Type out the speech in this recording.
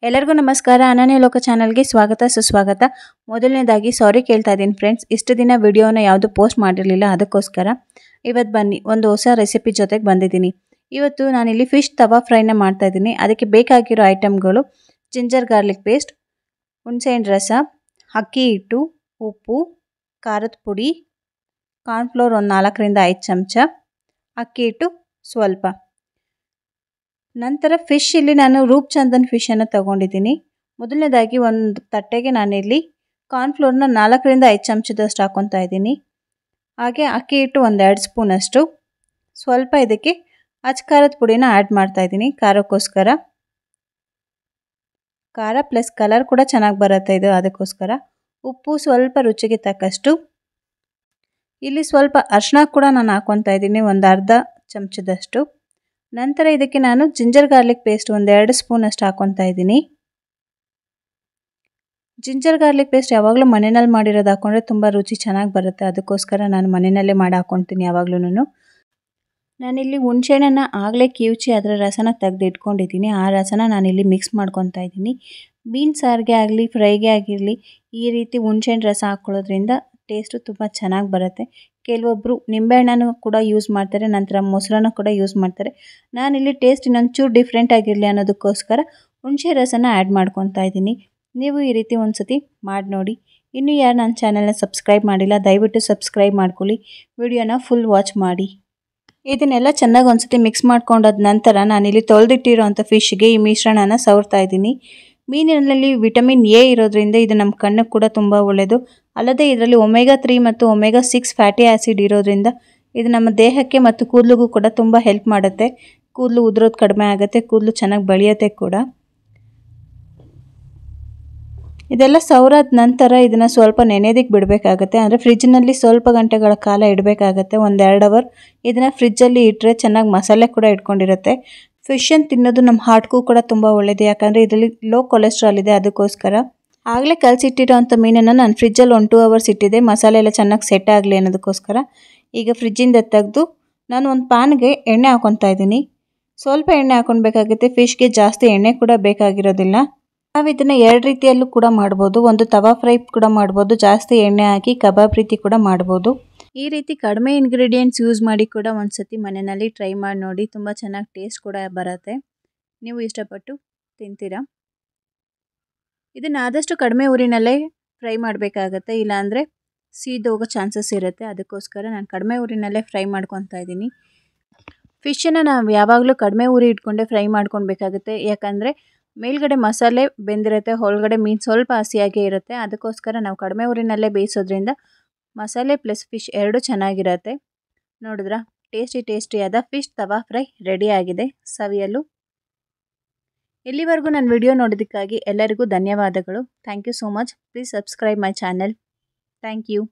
ಎಲ್ಲರಿಗೂ ನಮಸ್ಕಾರ. ಅನನ್ಯ ಲೋಕ ಚಾನಲ್ಗೆ ಸ್ವಾಗತ ಸುಸ್ವಾಗತ. ಮೊದಲನೇದಾಗಿ ಸಾರಿ ಕೇಳ್ತಾ ಇದ್ದೀನಿ ಫ್ರೆಂಡ್ಸ್, ಇಷ್ಟು ದಿನ ವಿಡಿಯೋನ ಯಾವುದು ಪೋಸ್ಟ್ ಮಾಡಿರಲಿಲ್ಲ, ಅದಕ್ಕೋಸ್ಕರ ಇವತ್ತು ಬನ್ನಿ ಒಂದು ಹೊಸ ರೆಸಿಪಿ ಜೊತೆಗೆ ಬಂದಿದ್ದೀನಿ. ಇವತ್ತು ನಾನಿಲ್ಲಿ ಫಿಶ್ ತವಾ ಫ್ರೈನ ಮಾಡ್ತಾ ಇದ್ದೀನಿ. ಅದಕ್ಕೆ ಬೇಕಾಗಿರೋ ಐಟಮ್ಗಳು ಜಿಂಜರ್ ಗಾರ್ಲಿಕ್ ಪೇಸ್ಟ್, ಹುಣಸೆಹಣ್ಣು ರಸ, ಅಕ್ಕಿ ಹಿಟ್ಟು, ಉಪ್ಪು, ಖಾರದ ಪುಡಿ, ಕಾರ್ನ್ಫ್ಲೋರ್ ಒಂದು 4ರಿಂದ 5 ಚಮಚ, ಅಕ್ಕಿ ಹಿಟ್ಟು ಸ್ವಲ್ಪ. ನಂತರ ಫಿಶ್ ಇಲ್ಲಿ ನಾನು ರೂಪ್ಚಂದನ್ ಫಿಶನ್ನು ತಗೊಂಡಿದ್ದೀನಿ. ಮೊದಲನೇದಾಗಿ ಒಂದು ತಟ್ಟೆಗೆ ನಾನಿಲ್ಲಿ ಕಾರ್ನ್ಫ್ಲೋರ್ನ 4ರಿಂದ 5 ಚಮಚದಷ್ಟು ಹಾಕ್ಕೊತಾ ಇದ್ದೀನಿ. ಹಾಗೆ ಅಕ್ಕಿ ಹಿಟ್ಟು ಒಂದು 2 ಸ್ಪೂನಷ್ಟು, ಸ್ವಲ್ಪ ಇದಕ್ಕೆ ಅಚ್ಕಾರದ ಪುಡಿನ ಆ್ಯಡ್ ಮಾಡ್ತಾ ಇದ್ದೀನಿ ಖಾರಕ್ಕೋಸ್ಕರ. ಖಾರ ಪ್ಲಸ್ ಕಲರ್ ಕೂಡ ಚೆನ್ನಾಗಿ ಬರುತ್ತೆ ಇದು, ಅದಕ್ಕೋಸ್ಕರ. ಉಪ್ಪು ಸ್ವಲ್ಪ ರುಚಿಗೆ ತಕ್ಕಷ್ಟು. ಇಲ್ಲಿ ಸ್ವಲ್ಪ ಅರಿಶಿನ ಕೂಡ ನಾನು ಹಾಕ್ಕೊತಾ ಇದ್ದೀನಿ, ಒಂದು ಅರ್ಧ ಚಮಚದಷ್ಟು. ನಂತರ ಇದಕ್ಕೆ ನಾನು ಜಿಂಜರ್ ಗಾರ್ಲಿಕ್ ಪೇಸ್ಟ್ ಒಂದು 2 ಸ್ಪೂನಷ್ಟು ಹಾಕ್ಕೊತಾ ಇದ್ದೀನಿ. ಜಿಂಜರ್ ಗಾರ್ಲಿಕ್ ಪೇಸ್ಟ್ ಯಾವಾಗಲೂ ಮನೆಯಲ್ಲಿ ಮಾಡಿರೋದು ಹಾಕ್ಕೊಂಡ್ರೆ ತುಂಬ ರುಚಿ ಚೆನ್ನಾಗಿ ಬರುತ್ತೆ, ಅದಕ್ಕೋಸ್ಕರ ನಾನು ಮನೆಯಲ್ಲೇ ಮಾಡಿ ಹಾಕ್ಕೊತೀನಿ ಯಾವಾಗಲೂ. ನಾನಿಲ್ಲಿ ಹುಣಸೆಹಣ್ಣನ್ನು ಆಗಲೇ ಕಿವುಚಿ ಅದರ ರಸನ ತೆಗೆದು ಇಟ್ಕೊಂಡಿದ್ದೀನಿ. ಆ ರಸನ ನಾನಿಲ್ಲಿ ಮಿಕ್ಸ್ ಮಾಡ್ಕೊತಾ ಇದ್ದೀನಿ. ಮೀನು ಸಾರಿಗೆ ಆಗಲಿ ಫ್ರೈಗೆ ಆಗಿರಲಿ ಈ ರೀತಿ ಹುಣಸೆಹಣ್ಣು ರಸ ಹಾಕ್ಕೊಳ್ಳೋದ್ರಿಂದ ಟೇಸ್ಟು ತುಂಬ ಚೆನ್ನಾಗಿ ಬರುತ್ತೆ. ಕೆಲವೊಬ್ಬರು ನಿಂಬೆಹಣ್ಣನ್ನು ಕೂಡ ಯೂಸ್ ಮಾಡ್ತಾರೆ, ನಂತರ ಮೊಸರನ್ನು ಕೂಡ ಯೂಸ್ ಮಾಡ್ತಾರೆ. ನಾನಿಲ್ಲಿ ಟೇಸ್ಟ್ ಇನ್ನೊಂಚೂರು ಡಿಫ್ರೆಂಟ್ ಆಗಿರಲಿ ಅನ್ನೋದಕ್ಕೋಸ್ಕರ ಹುಣಸೆ ರಸನ ಆ್ಯಡ್ ಮಾಡ್ಕೊತಾ ಇದ್ದೀನಿ. ನೀವು ಈ ರೀತಿ ಒಂದು ಸತಿ ಮಾಡಿ ನೋಡಿ. ಇನ್ನೂ ಯಾರು ನನ್ನ ಚಾನಲ್ನ ಸಬ್ಸ್ಕ್ರೈಬ್ ಮಾಡಿಲ್ಲ ದಯವಿಟ್ಟು ಸಬ್ಸ್ಕ್ರೈಬ್ ಮಾಡ್ಕೊಳ್ಳಿ, ವಿಡಿಯೋನ ಫುಲ್ ವಾಚ್ ಮಾಡಿ. ಇದನ್ನೆಲ್ಲ ಚೆನ್ನಾಗಿ ಒಂದು ಸತಿ ಮಿಕ್ಸ್ ಮಾಡ್ಕೊಂಡಾದ ನಂತರ ನಾನಿಲ್ಲಿ ತೊಳೆದಿಟ್ಟಿರೋ ಅಂಥ ಫಿಶ್ಗೆ ಈ ಮಿಶ್ರಣನ ಸವರ್ತಾ ಇದ್ದೀನಿ. ಮೀನಿನಲ್ಲಿ ವಿಟಮಿನ್ ಎ ಇರೋದ್ರಿಂದ ಇದು ನಮ್ಮ ಕಣ್ಣಿಗೆ ಕೂಡ ತುಂಬ ಒಳ್ಳೆಯದು. ಅಲ್ಲದೆ ಇದರಲ್ಲಿ ಒಮೆಗಾ 3 ಮತ್ತು ಒಮೆಗಾ 6 ಫ್ಯಾಟಿ ಆ್ಯಸಿಡ್ ಇರೋದ್ರಿಂದ ಇದು ನಮ್ಮ ದೇಹಕ್ಕೆ ಮತ್ತು ಕೂದಲಿಗೂ ಕೂಡ ತುಂಬ ಹೆಲ್ಪ್ ಮಾಡುತ್ತೆ. ಕೂದಲು ಉದುರೋದು ಕಡಿಮೆ ಆಗುತ್ತೆ, ಕೂದಲು ಚೆನ್ನಾಗಿ ಬೆಳೆಯುತ್ತೆ ಕೂಡ. ಇದೆಲ್ಲ ಸವರಾದ ನಂತರ ಇದನ್ನು ಸ್ವಲ್ಪ ನೆನೆಯೋದಕ್ಕೆ ಬಿಡಬೇಕಾಗತ್ತೆ. ಅಂದರೆ ಫ್ರಿಜ್ನಲ್ಲಿ ಸ್ವಲ್ಪ ಗಂಟೆಗಳ ಕಾಲ ಇಡಬೇಕಾಗತ್ತೆ, ಒಂದು 2 ಅವರ್. ಇದನ್ನು ಫ್ರಿಜ್ಜಲ್ಲಿ ಇಟ್ಟರೆ ಚೆನ್ನಾಗಿ ಮಸಾಲೆ ಕೂಡ ಇಟ್ಕೊಂಡಿರುತ್ತೆ. ಫಿಶನ್ನು ತಿನ್ನೋದು ನಮ್ಮ ಹಾರ್ಟ್ಗೂ ಕೂಡ ತುಂಬ ಒಳ್ಳೆಯದು, ಯಾಕಂದರೆ ಇದರಲ್ಲಿ ಲೋ ಕೊಲೆಸ್ಟ್ರಾಲ್ ಇದೆ, ಅದಕ್ಕೋಸ್ಕರ. ಆಗಲೇ ಕಲಸಿಟ್ಟಿರೋ ಅಂಥ ಮೀನನ್ನು ನಾನು ಫ್ರಿಜ್ಜಲ್ಲಿ 1-2 ಅವರ್ಸ್ ಇಟ್ಟಿದ್ದೆ, ಮಸಾಲೆ ಎಲ್ಲ ಚೆನ್ನಾಗಿ ಸೆಟ್ ಆಗಲಿ ಅನ್ನೋದಕ್ಕೋಸ್ಕರ. ಈಗ ಫ್ರಿಜ್ಜಿಂದ ತೆಗೆದು ನಾನು ಒಂದು ಪ್ಯಾನ್ಗೆ ಎಣ್ಣೆ ಹಾಕ್ಕೊತಾ ಇದ್ದೀನಿ. ಸ್ವಲ್ಪ ಎಣ್ಣೆ ಹಾಕ್ಕೊಳ್ಬೇಕಾಗುತ್ತೆ, ಫಿಶ್ಗೆ ಜಾಸ್ತಿ ಎಣ್ಣೆ ಕೂಡ ಬೇಕಾಗಿರೋದಿಲ್ಲ. ನಾವು ಇದನ್ನು 2 ರೀತಿಯಲ್ಲೂ ಕೂಡ ಮಾಡ್ಬೋದು. ಒಂದು ತವಾ ಫ್ರೈ ಕೂಡ ಮಾಡ್ಬೋದು, ಜಾಸ್ತಿ ಎಣ್ಣೆ ಹಾಕಿ ಕಬಾಬ್ ರೀತಿ ಕೂಡ ಮಾಡ್ಬೋದು. ಈ ರೀತಿ ಕಡಿಮೆ ಇಂಗ್ರೀಡಿಯೆಂಟ್ಸ್ ಯೂಸ್ ಮಾಡಿ ಕೂಡ ಒಂದು ಸತಿ ಮನೆಯಲ್ಲಿ ಟ್ರೈ ಮಾಡಿ ನೋಡಿ, ತುಂಬ ಚೆನ್ನಾಗಿ ಟೇಸ್ಟ್ ಕೂಡ ಬರುತ್ತೆ, ನೀವು ಇಷ್ಟಪಟ್ಟು ತಿಂತೀರಾ. ಇದನ್ನು ಆದಷ್ಟು ಕಡಿಮೆ ಊರಿನಲ್ಲೇ ಫ್ರೈ ಮಾಡಬೇಕಾಗತ್ತೆ, ಇಲ್ಲಾಂದರೆ ಸೀದೋಗೋ ಚಾನ್ಸಸ್ ಇರುತ್ತೆ. ಅದಕ್ಕೋಸ್ಕರ ನಾನು ಕಡಿಮೆ ಊರಿನಲ್ಲೇ ಫ್ರೈ ಮಾಡ್ಕೊತಾ ಇದ್ದೀನಿ. ಫಿಶನ್ನು ನಾವು ಯಾವಾಗಲೂ ಕಡಿಮೆ ಉರಿ ಇಟ್ಕೊಂಡೆ ಫ್ರೈ ಮಾಡ್ಕೊಳ್ಬೇಕಾಗುತ್ತೆ, ಯಾಕಂದರೆ ಮೇಲ್ಗಡೆ ಮಸಾಲೆ ಬೆಂದಿರುತ್ತೆ, ಒಳಗಡೆ ಮೀನು ಸ್ವಲ್ಪ ಹಸಿಯಾಗೇ ಇರುತ್ತೆ. ಅದಕ್ಕೋಸ್ಕರ ನಾವು ಕಡಿಮೆ ಊರಿನಲ್ಲೇ ಬೇಯಿಸೋದ್ರಿಂದ ಮಸಾಲೆ ಪ್ಲಸ್ ಫಿಶ್ ಎರಡೂ ಚೆನ್ನಾಗಿರುತ್ತೆ. ನೋಡಿದ್ರಾ, ಟೇಸ್ಟಿಯಾದ ಫಿಶ್ ತವಾ ಫ್ರೈ ರೆಡಿ ಆಗಿದೆ ಸವಿಯಲು. ಇಲ್ಲಿವರೆಗೂ ನನ್ನ ವಿಡಿಯೋ ನೋಡೋದಕ್ಕಾಗಿ ಎಲ್ಲರಿಗೂ ಧನ್ಯವಾದಗಳು. Thank you so much. Please subscribe my channel. Thank you.